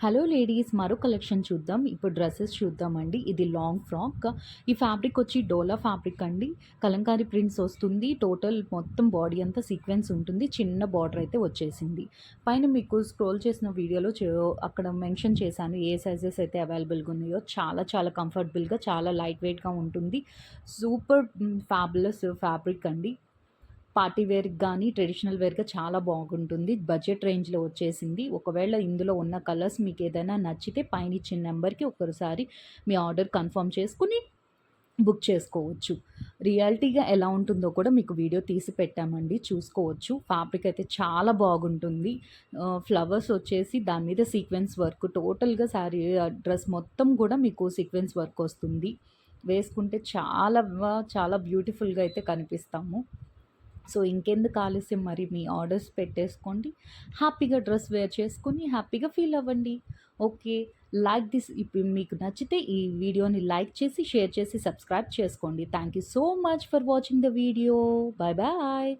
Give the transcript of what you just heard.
Hello ladies, మరో collection చూద్దాం. ఇప్పుడు డ్రెసెస్ చూద్దామండి. ఇది లాంగ్ ఫ్రాక్. ఈ ఫ్యాబ్రిక్ వచ్చి డోలా ఫ్యాబ్రిక్ అండి. కలంకారీ ప్రింట్స్ వస్తుంది. టోటల్ మొత్తం బాడీ అంతా సీక్వెన్స్ ఉంటుంది. చిన్న బార్డర్ అయితే వచ్చేసింది. పైన మీకు స్క్రోల్ చేసిన వీడియోలో అక్కడ మెన్షన్ చేశాను ఏ సైజెస్ అయితే అవైలబుల్గా ఉన్నాయో. చాలా చాలా కంఫర్టబుల్గా, చాలా లైట్ వెయిట్గా ఉంటుంది. సూపర్ ఫ్యాబులస్ ఫ్యాబ్రిక్ అండి. పార్టీ వేర్‌కి గానీ, ట్రెడిషనల్ వేర్‌గా చాలా బాగుంటుంది. బడ్జెట్ రేంజ్‌లో వచ్చేసింది. ఒకవేళ ఇందులో ఉన్న కలర్స్ మీకేదైనా నచ్చితే పైనిచ్చిన నంబర్‌కి ఒకసారి మీ ఆర్డర్ కన్ఫర్మ్ చేసుకొని బుక్ చేసుకోవచ్చు. రియాలిటీగా ఎలా ఉంటుందో కూడా మీకు వీడియో తీసి పెట్టామండి. చూసుకోవచ్చు. ఫ్యాబ్రిక్ అయితే చాలా బాగుంటుంది. ఫ్లవర్స్ వచ్చేసి దాని మీద సీక్వెన్స్ వర్క్ టోటల్‌గా శారీ డ్రెస్ మొత్తం కూడా మీకు సీక్వెన్స్ వర్క్ వస్తుంది. వేసుకుంటే చాలా బ్యూటిఫుల్‌గా అయితే కనిపిస్తాము. సో, ఇంకెందుకు ఆలస్యం, మరి మీ ఆర్డర్స్ పెట్టేసుకోండి. హ్యాపీగా డ్రెస్ వేర్ చేసుకొని హ్యాపీగా ఫీల్ అవ్వండి. ఓకే. Like this. ఇప్పుడు మీకు నచ్చితే ఈ వీడియోని లైక్ చేసి, షేర్ చేసి, సబ్స్క్రైబ్ చేసుకోండి. Thank you so much for watching the video. Bye bye.